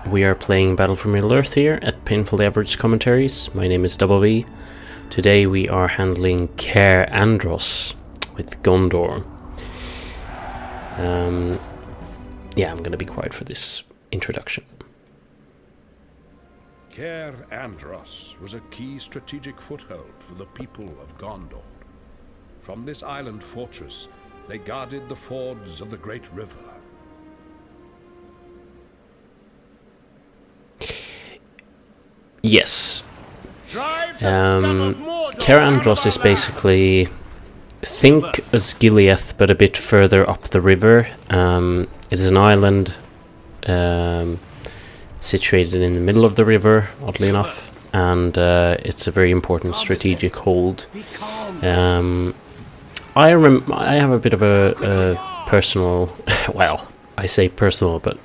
We are playing Battle for Middle-earth here at Painfully Average Commentaries. My name is DoubleV. Today we are handling Cair Andros with Gondor. Yeah, I'm gonna be quiet for this introduction. Cair Andros was a key strategic foothold for the people of Gondor. From this island fortress, they guarded the fords of the great river. Yes. Cair Andros is basically, think Osgiliath, but a bit further up the river. It is an island situated in the middle of the river, oddly enough, and it's a very important strategic hold. I have a bit of a personal, well, I say personal, but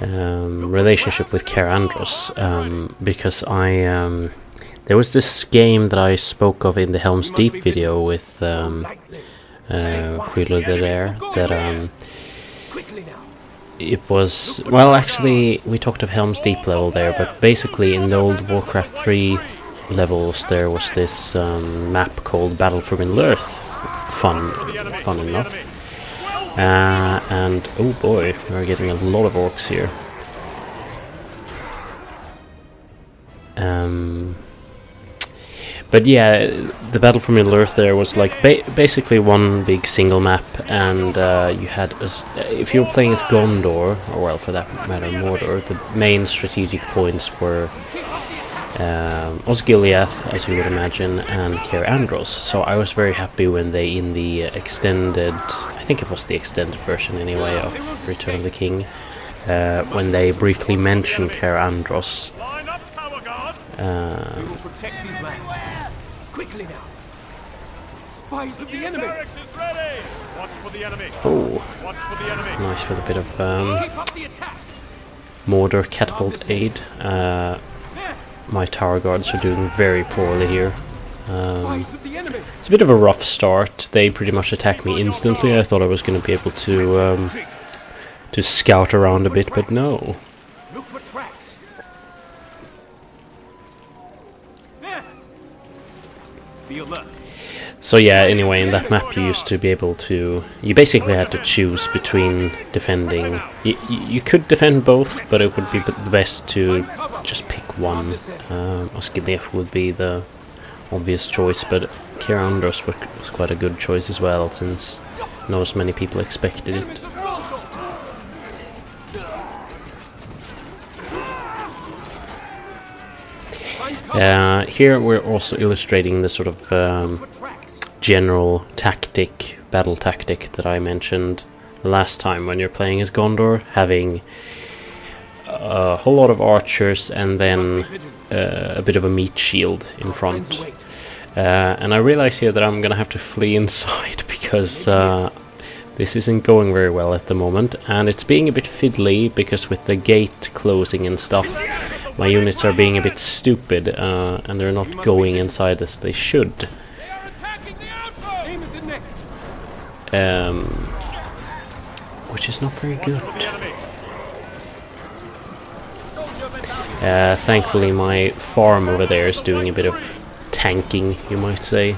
relationship with Cair Andros, because there was this game that I spoke of in the Helm's Deep video with Quilo there, that it was, well, actually we talked of Helm's Deep level there, but basically in the old Warcraft 3 levels there was this map called Battle for Middle-earth, fun enough. And oh boy, we're getting a lot of orcs here. But yeah, the Battle for Middle-earth there was like basically one big single map, and you had, if you were playing as Gondor, or well, for that matter Mordor, the main strategic points were Osgiliath, as you would imagine, and Cair Andros. So I was very happy when they, in the extended, I think it was the extended version anyway, of Return of the King, when they briefly mentioned Cair Andros. Quickly now. Spies of the enemy. Oh, nice with a bit of Mordor catapult aid. My tower guards are doing very poorly here. It's a bit of a rough start. They pretty much attacked me instantly. I thought I was going to be able to scout around a bit, but no. Look for tracks. Be alert. So yeah, anyway, in that map you used to be able to... You basically had to choose between defending... You could defend both, but it would be the best to just pick one. Osgiliath would be the obvious choice, but Cair Andros was quite a good choice as well, since not as many people expected it. Here we're also illustrating the sort of general battle tactic that I mentioned last time when you're playing as Gondor, having a whole lot of archers and then a bit of a meat shield in front. And I realize here that I'm gonna have to flee inside because this isn't going very well at the moment, and it's being a bit fiddly because with the gate closing and stuff, my units are being a bit stupid, and they're not going inside as they should. Which is not very good. Thankfully my farm over there is doing a bit of tanking, you might say.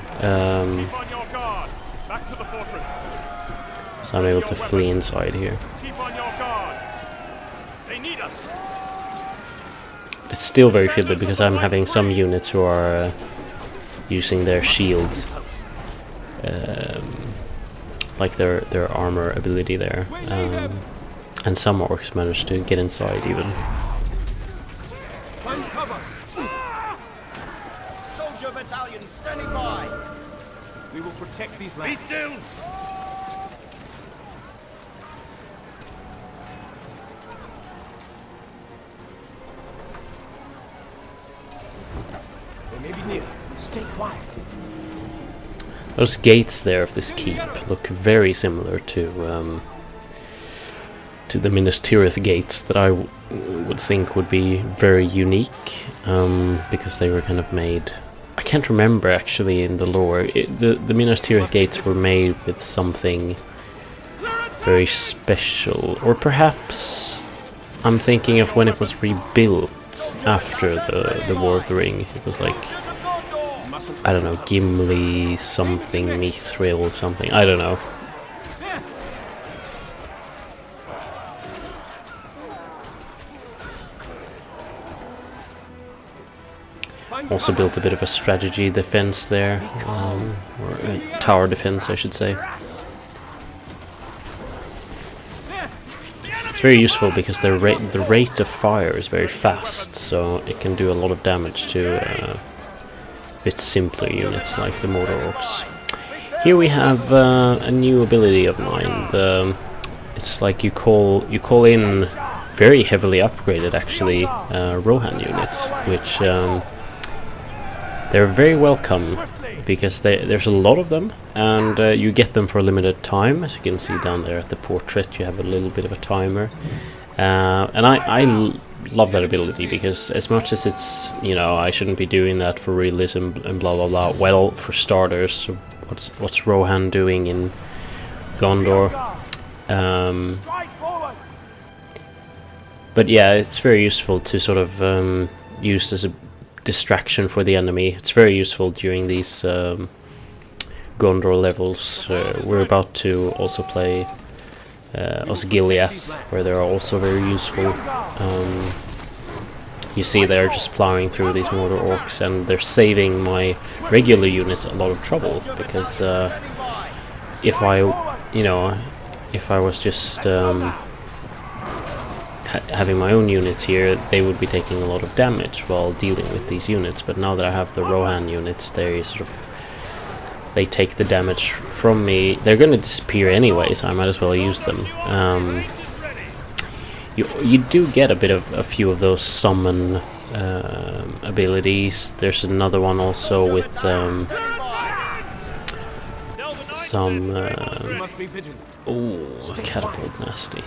So I'm able to flee inside here. It's still very fiddly because I'm having some units who are using their shield, like their armor ability there, and some orcs managed to get inside even. Soldier battalion standing by. We will protect these lands. Be still. Stay quiet. Those gates there of this keep look very similar to the Minas Tirith gates that I would think would be very unique, because they were kind of made... I can't remember actually in the lore. The Minas Tirith gates were made with something very special, or perhaps I'm thinking of when it was rebuilt after the War of the Ring. It was like, I don't know, Gimli something, Mithril something, I don't know. Also built a bit of a strategy defense there, or a tower defense I should say. It's very useful because the rate of fire is very fast, so it can do a lot of damage to a bit simpler units like the mortar orcs. Here we have a new ability of mine. It's like you call in very heavily upgraded actually Rohan units, which they're very welcome because there's a lot of them, and you get them for a limited time. As you can see down there at the portrait, you have a little bit of a timer, and I love that ability because as much as it's, you know, I shouldn't be doing that for realism and blah blah blah. Well, for starters, what's Rohan doing in Gondor? But yeah, it's very useful to sort of use as a distraction for the enemy. It's very useful during these Gondor levels. We're about to also play Osgiliath, where they're also very useful. You see they're just plowing through these mortar orcs, and they're saving my regular units a lot of trouble, because if I was just having my own units here, they would be taking a lot of damage while dealing with these units. But now that I have the Rohan units, they take the damage from me. They're going to disappear anyway, so I might as well use them. You do get a few of those summon abilities. There's another one also with some catapult nasty.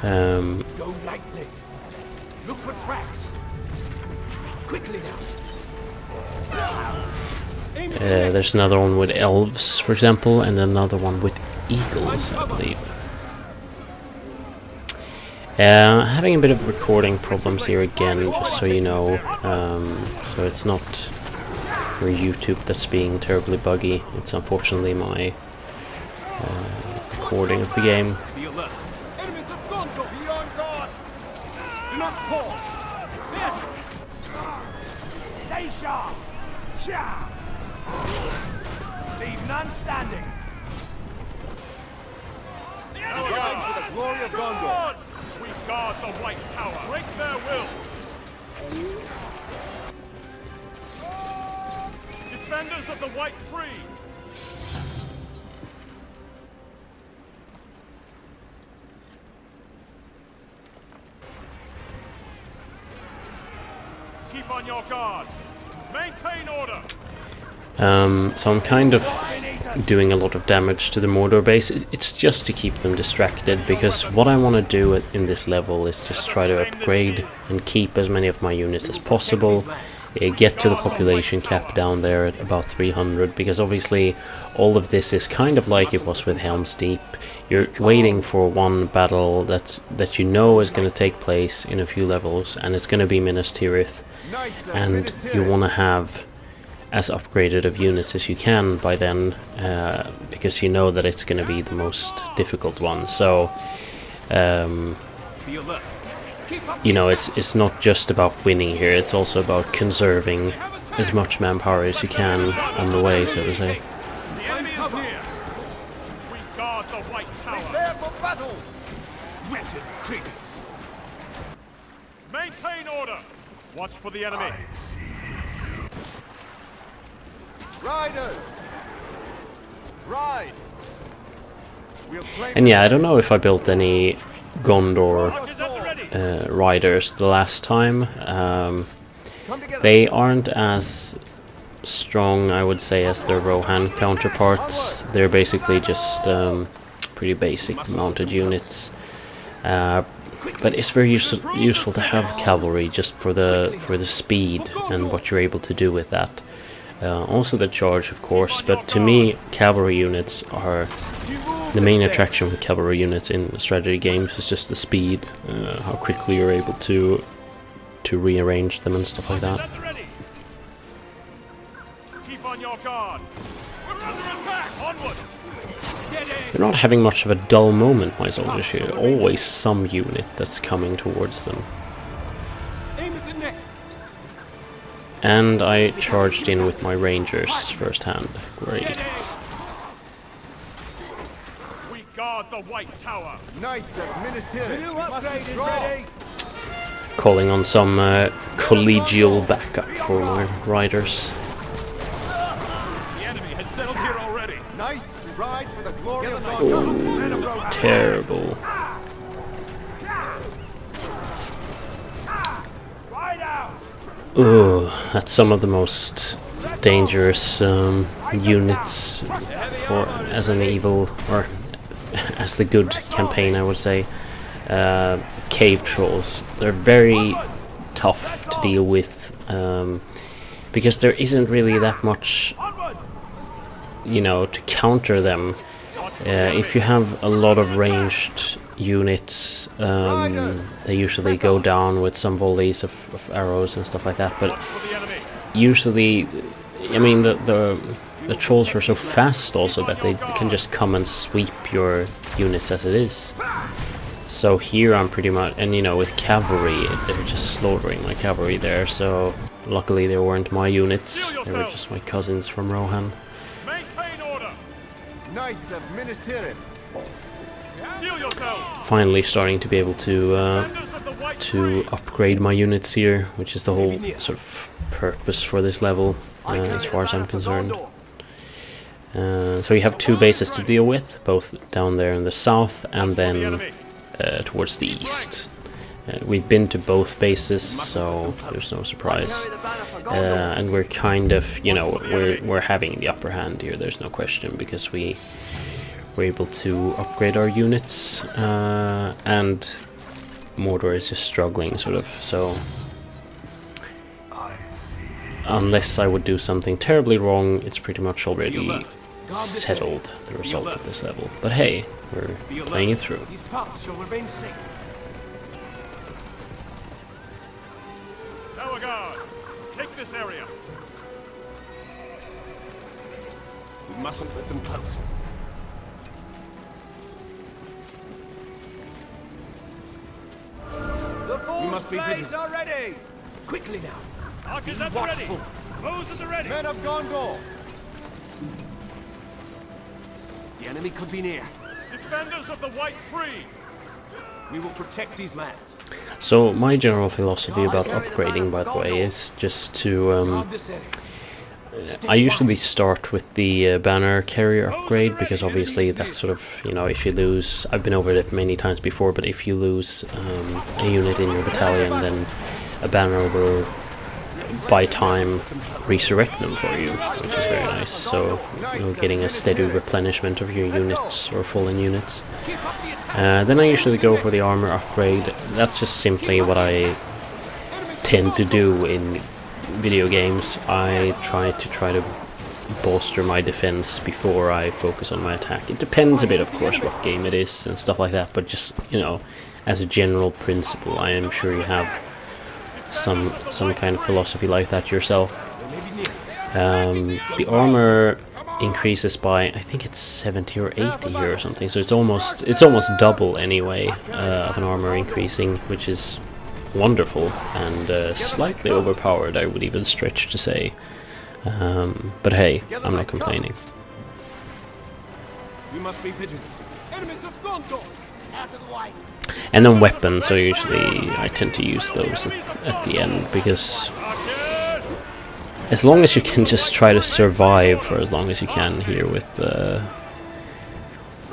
Go lightly. Look for tracks. Quickly now. There's another one with elves, for example, and another one with eagles, I believe. Having a bit of recording problems here again, just so you know. So it's not for YouTube that's being terribly buggy. It's unfortunately my recording of the game. Be alert. Enemies have gone to be on guard. Do not pause. Stay sharp. Sharp. Leave none standing. The enemy for the glory of Gondor. We guard the White Tower. Break their will. Defenders of the White Tree. Keep on your guard. Maintain order. So I'm kind of doing a lot of damage to the mortar base. It's just to keep them distracted, because what I want to do in this level is just try to upgrade and keep as many of my units as possible. Get to the population cap down there at about 300, because obviously all of this is kind of like it was with Helm's Deep. You're waiting for one battle that you know is going to take place in a few levels, and it's going to be Minas Tirith, and you want to have as upgraded of units as you can by then, because you know that it's going to be the most difficult one. So you know, it's not just about winning here, it's also about conserving as much manpower as you can on the way, so to say. The enemy is here. We guard the White Tower. Prepare for battle. Wretched creatures. Maintain order. Watch for the enemy. Riders. Ride. And yeah, I don't know if I built any Gondor riders the last time. They aren't as strong, I would say, as their Rohan counterparts. They're basically just pretty basic mounted units. But it's very useful to have cavalry just for the speed and what you're able to do with that. Also the charge, of course, but to me cavalry units are the main attraction with cavalry units in strategy games is just the speed, how quickly you're able to rearrange them and stuff like that. Keep on your guard. We're under attack. Onward. They're not having much of a dull moment, my soldiers here. Always some unit that's coming towards them. And I charged in with my rangers firsthand. Great. We guard the White Tower. Knights of Minas Tirith. Calling on some collegial backup for my riders. The enemy has settled here already. Knights, ride for the glory of God. Oh, terrible. Ride out. Ugh, that's some of the most dangerous units for as an evil, or as the good campaign, I would say. Cave trolls. They're very tough to deal with because there isn't really that much, you know, to counter them. If you have a lot of ranged units, they usually go down with some volleys of arrows and stuff like that, but usually, I mean, the trolls are so fast also that they can just come and sweep your units as it is. So here I'm pretty much, and you know, with cavalry, they're just slaughtering my cavalry there, so luckily they weren't my units, they were just my cousins from Rohan. Maintain order. Knights of Minas Tirith. Steel yourself. Finally starting to be able to upgrade my units here, which is the whole sort of purpose for this level, as far as I'm concerned. So you have two bases to deal with, both down there in the south and then towards the east. We've been to both bases, so there's no surprise. And we're kind of, you know, we're having the upper hand here, there's no question, because we're able to upgrade our units, and Mordor is just struggling, sort of, so unless I would do something terribly wrong, it's pretty much already settled, the result of this level. But hey, we're playing it through. These paths shall remain safe. Tower guards, take this area. We mustn't let them close. We must be vigilant. are ready. Quickly now. Archers at the ready. Bows at the ready. Men of Gondor. The enemy could be near. Defenders of the White Tree. We will protect these lands. So my general philosophy about upgrading, by the way, is just to I usually start with the banner carrier upgrade, because obviously that's sort of, you know, if you lose, I've been over it many times before, but if you lose a unit in your battalion, then a banner will by time resurrect them for you, which is very nice. So you're getting a steady replenishment of your units or fallen units. Then I usually go for the armor upgrade. That's just simply what I tend to do in video games. I try to bolster my defense before I focus on my attack. It depends a bit, of course, what game it is and stuff like that, but just, you know, as a general principle, I am sure you have some kind of philosophy like that yourself. The armor increases by, I think it's 70 or 80 here or something, so it's almost double anyway, of an armor increasing, which is wonderful and slightly overpowered, I would even stretch to say. But hey, I'm not complaining. We must be vigilant. Enemies of Gondor. After the White. And then weapons, so usually I tend to use those at the end, because as long as you can just try to survive for as long as you can here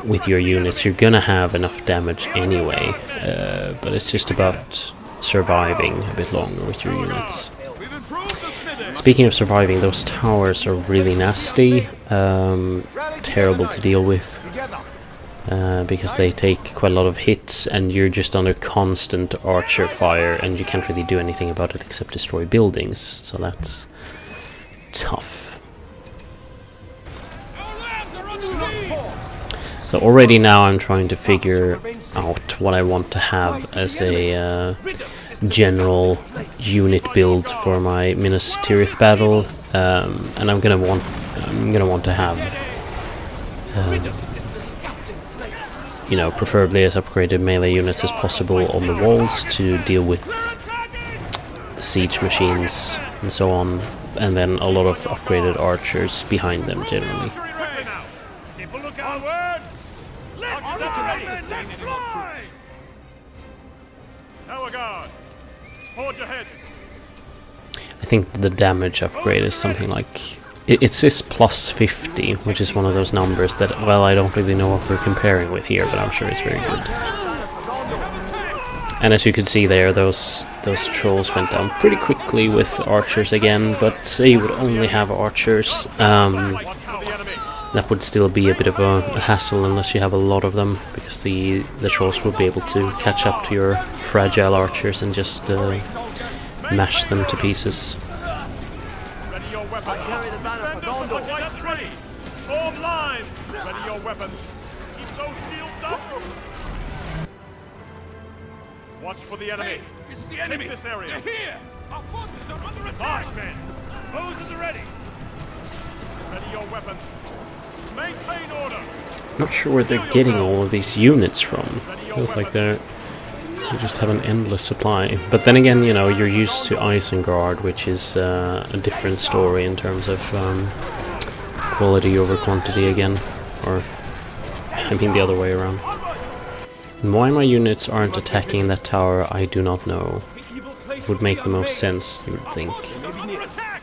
with your units, you're gonna have enough damage anyway, but it's just about surviving a bit longer with your units. Speaking of surviving, those towers are really nasty, terrible to deal with. Because they take quite a lot of hits and you're just under constant archer fire and you can't really do anything about it except destroy buildings, so that's tough. So already now I'm trying to figure out what I want to have as a general unit build for my Minas Tirith battle, and I'm gonna want to have you know, preferably as upgraded melee units as possible on the walls to deal with the siege machines and so on, and then a lot of upgraded archers behind them generally. I think the damage upgrade is something like... It says plus 50, which is one of those numbers that, well, I don't really know what we're comparing with here, but I'm sure it's very good. And as you can see there, those trolls went down pretty quickly with archers again, but say you would only have archers, that would still be a bit of a hassle unless you have a lot of them, because the trolls will be able to catch up to your fragile archers and just mash them to pieces. Form lines! Ready your weapons! Keep those shields up! Watch for the enemy! It's the enemy! Take this area! They're here! Our forces are under attack! March, men! Bows at the ready! Ready your weapons! Maintain order! Not sure where they're getting all of these units from. Feels like they just have an endless supply. But then again, you know, you're used to Isengard, which is a different story in terms of quality over quantity again. Or, I mean the other way around. And why my units aren't attacking that tower, I do not know. It would make the most sense, you would think.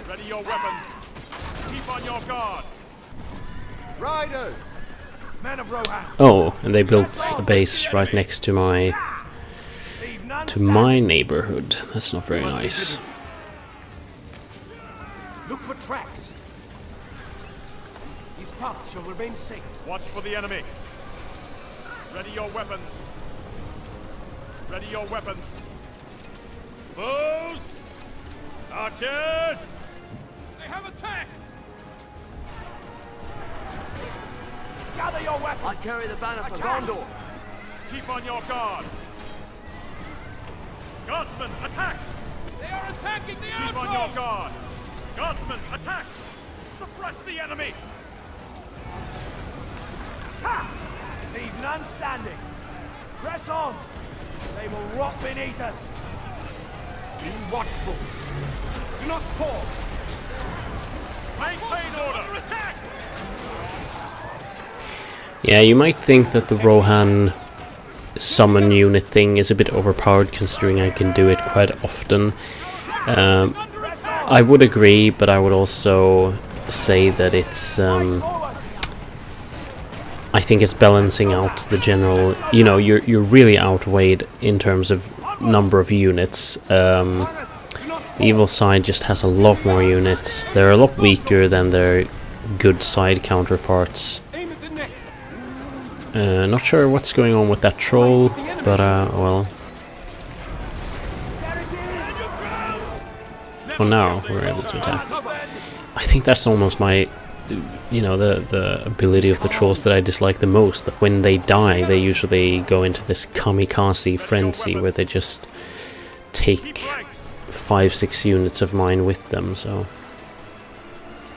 Ready your weapons! Keep on your guard! Riders! Men of Rohan! Oh, and they built a base right next to my neighborhood. That's not very nice. Look for tracks. These paths shall remain safe. Watch for the enemy. Ready your weapons. Ready your weapons. Bows! Archers! They have attacked! Gather your weapons! I carry the banner for Gondor. Keep on your guard. Guardsmen, attack! They are attacking the outpost! Keep on your guard! Guardsmen, attack! Suppress the enemy! Ha! Leave none standing! Press on! They will rot beneath us! Be watchful! Do not pause! Maintain order! Attack! Yeah, you might think that the Rohan summon unit thing is a bit overpowered, considering I can do it quite often. I would agree, but I would also say that it's I think it's balancing out the general, you know, you're really outweighed in terms of number of units. The evil side just has a lot more units. They're a lot weaker than their good side counterparts. Not sure what's going on with that troll, but well. Oh, now we're able to attack. I think that's almost my, you know, the ability of the trolls that I dislike the most. That when they die, they usually go into this kamikaze frenzy where they just take 5-6 units of mine with them. So.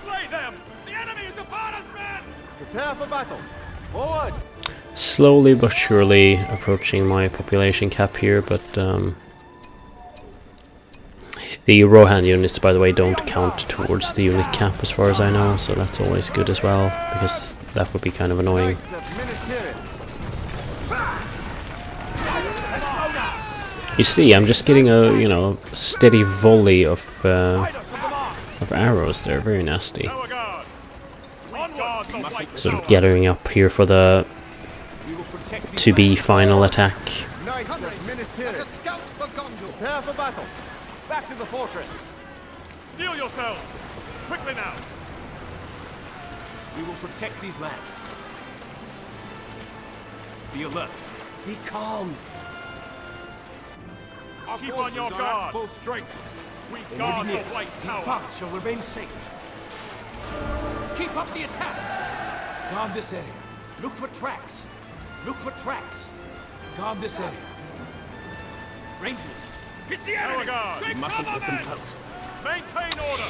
Slay them! The enemy is upon us, men! Prepare for battle! Forward! Slowly but surely approaching my population cap here, but the Rohan units, by the way, don't count towards the unit cap as far as I know, so that's always good as well, because that would be kind of annoying. Knights of Minas Tirith! You see, I'm just getting a, you know, steady volley of arrows there, very nasty. Sort of gathering up here for the to-be final attack. Knights of Minas Tirith! Prepare for battle! Back to the fortress! Steel yourselves! Quickly now! We will protect these lands. Be alert. Be calm. Keep on your guard! Full strength. We guard the White Tower. These paths shall remain safe. Keep up the attack. Guard this area. Look for tracks. Look for tracks. Guard this area. Rangers. It's the enemy! You mustn't let them close. Maintain order!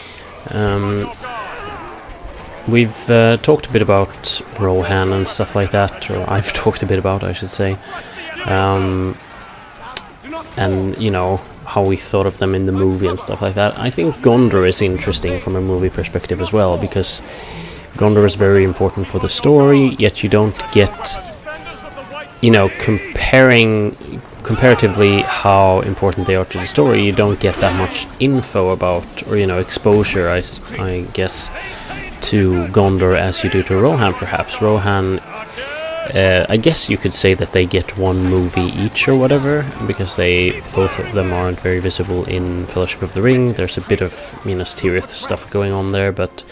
We've talked a bit about Rohan and stuff like that, or I've talked a bit about, I should say. And, you know, how we thought of them in the movie and stuff like that. I think Gondor is interesting from a movie perspective as well, because Gondor is very important for the story, yet you don't get, you know, comparatively how important they are to the story, you don't get that much info about, or, you know, exposure, I guess, to Gondor as you do to Rohan, perhaps. Rohan, I guess you could say that they get one movie each or whatever, because both of them aren't very visible in Fellowship of the Ring. There's a bit of Minas Tirith stuff going on there, but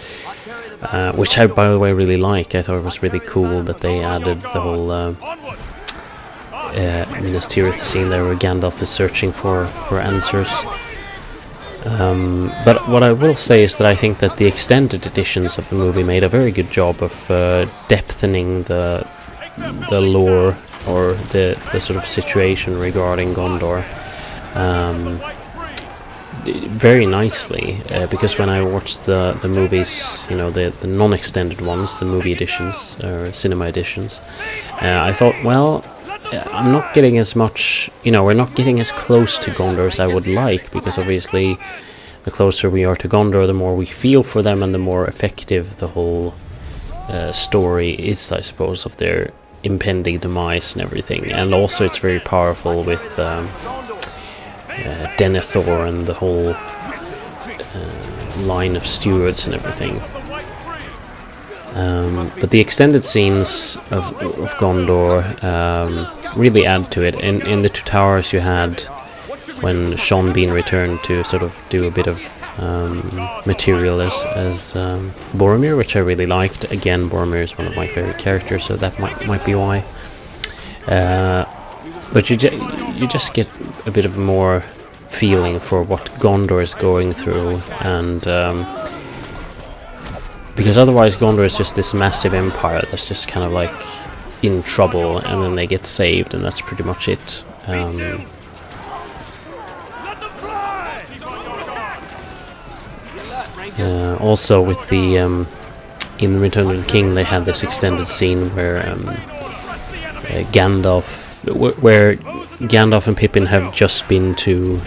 which I, by the way, really like. I thought it was really cool that they added the whole Minas Tirith scene there where Gandalf is searching for answers. But what I will say is that I think that the extended editions of the movie made a very good job of depthening the lore or the sort of situation regarding Gondor very nicely, because when I watched the movies, you know, the non-extended ones, the movie editions or cinema editions, I thought, well, I'm not getting as much, you know, we're not getting as close to Gondor as I would like, because obviously the closer we are to Gondor, the more we feel for them and the more effective the whole story is, I suppose, of their impending demise and everything. And also it's very powerful with Denethor and the whole line of stewards and everything. But the extended scenes of Gondor really add to it. In the Two Towers you had when Sean Bean returned to sort of do a bit of material as Boromir, which I really liked. Again, Boromir is one of my favorite characters, so that might be why. But you just get a bit of more feeling for what Gondor is going through, and because otherwise Gondor is just this massive empire that's just kind of like in trouble, and then they get saved, and that's pretty much it. Also with the in Return of the King they had this extended scene where where Gandalf and Pippin have just been to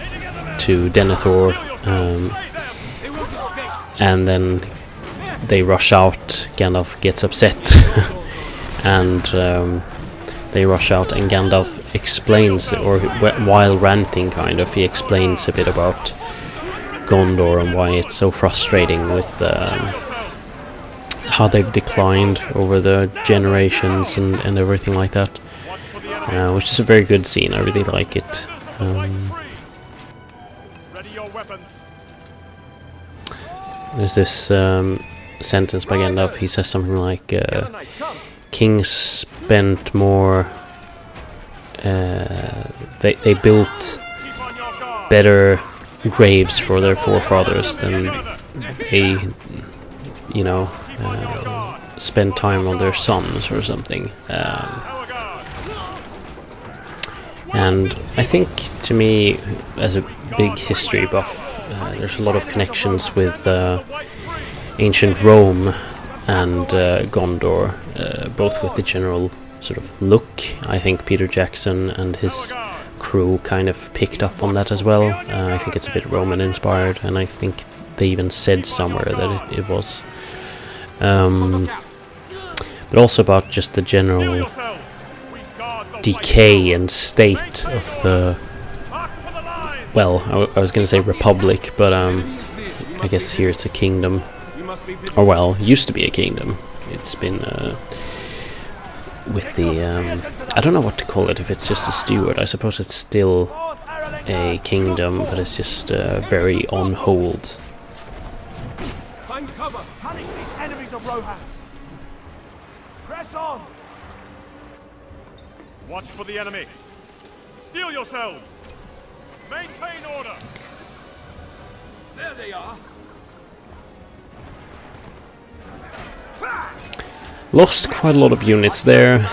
Denethor, and then they rush out. Gandalf gets upset and they rush out, and Gandalf explains, or while ranting kind of, he explains a bit about Gondor and why it's so frustrating with how they've declined over the generations and everything like that, which is a very good scene. I really like it. There's this sentence by Gandalf. He says something like, kings spent more, they built better graves for their forefathers than they, you know, spend time on their sons or something. And I think, to me, as a big history buff, there's a lot of connections with ancient Rome and Gondor, both with the general sort of look. I think Peter Jackson and his crew kind of picked up on that as well. I think it's a bit Roman inspired, and I think they even said somewhere that it was. But also about just the general decay and state of the, well, I was going to say republic, but I guess here it's a kingdom, or well, used to be a kingdom. It's been with the I don't know what to call it, if it's just a steward. I suppose it's still a kingdom, but it's just very on hold. Find cover! Punish these enemies of Rohan! Press on! Watch for the enemy! Steel yourselves! Maintain order! There they are! Lost quite a lot of units there,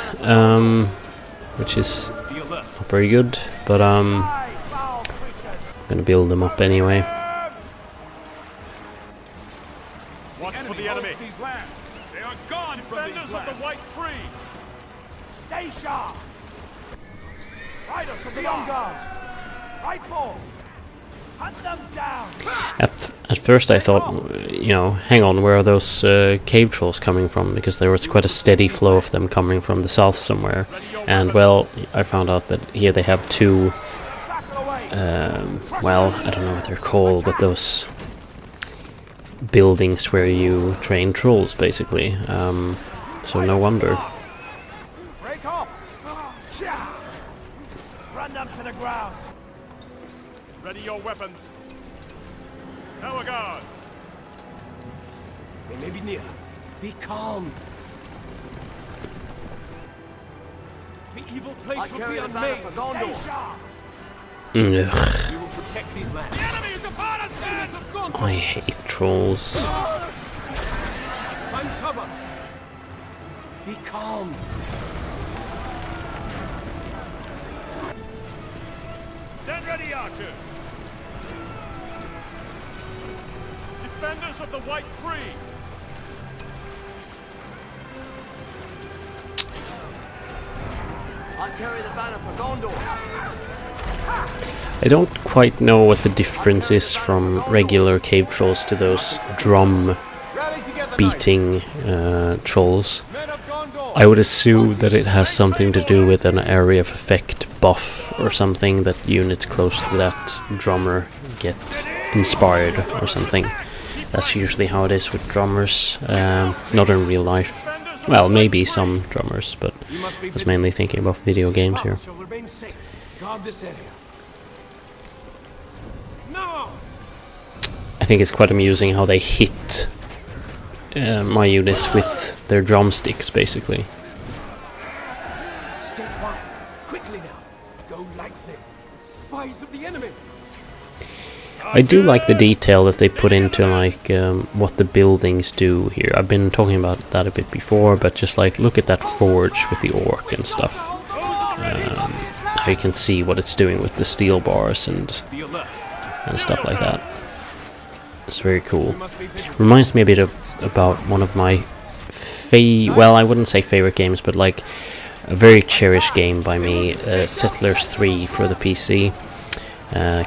which is not very good, but I'm gonna build them up anyway. Watch for the enemy. They are gone from these lands. Of the white tree. Stay sharp. Riders of the on guard. Right forward. Hunt them down. At first I thought, you know, hang on, where are those cave trolls coming from? Because there was quite a steady flow of them coming from the south somewhere. And, well, I found out that here they have two, well, I don't know what they're called, but those buildings where you train trolls, basically. So no wonder. Break off. Run them to the ground. Ready your weapons. Tower guards. They may be near. Be calm. The evil place will be unmade. Stay sharp. Ugh. We will protect these lands. The enemy is upon us, men! I hate trolls. Find cover. Be calm. Stand ready, archers. Defenders of the white tree. I carry the banner for Gondor. I don't quite know what the difference is from regular cave trolls to those drum beating trolls. I would assume that it has something to do with an area of effect buff or something, that units close to that drummer get inspired or something. That's usually how it is with drummers, not in real life. Well, maybe some drummers, but I was mainly thinking about video games here. Shall remain safe. Guard this area. No. I think it's quite amusing how they hit my units with their drumsticks, basically. Stay quiet. Quickly now. Go lightly. Spies of the enemy. I do like the detail that they put into like what the buildings do here. I've been talking about that a bit before, but just like look at that forge with the orc and stuff. How you can see what it's doing with the steel bars and stuff like that. It's very cool. Reminds me a bit of about one of my well, I wouldn't say favorite games, but like a very cherished game by me, Settlers 3 for the PC.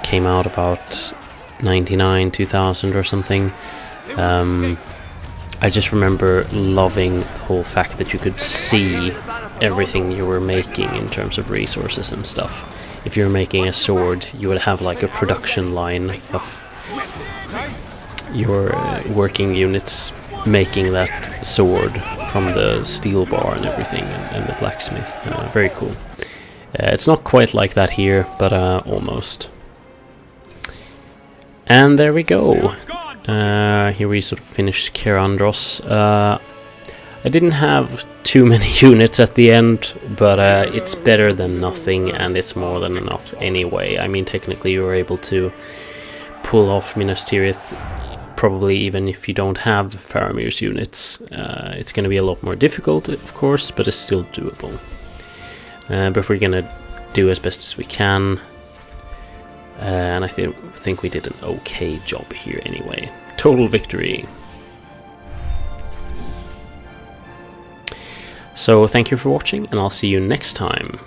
Came out about 99, 2000 or something. I just remember loving the whole fact that you could see everything you were making in terms of resources and stuff. If you were making a sword, you would have like a production line of your working units making that sword from the steel bar and everything, and the blacksmith. Very cool. It's not quite like that here, but almost. And there we go. Here we sort of finished Cair Andros. I didn't have too many units at the end, but it's better than nothing, and it's more than enough anyway. I mean, technically you were able to pull off Minas Tirith, probably even if you don't have Faramir's units. It's going to be a lot more difficult, of course, but it's still doable. But we're going to do as best as we can. And I think we did an okay job here anyway. Total victory. So thank you for watching, and I'll see you next time.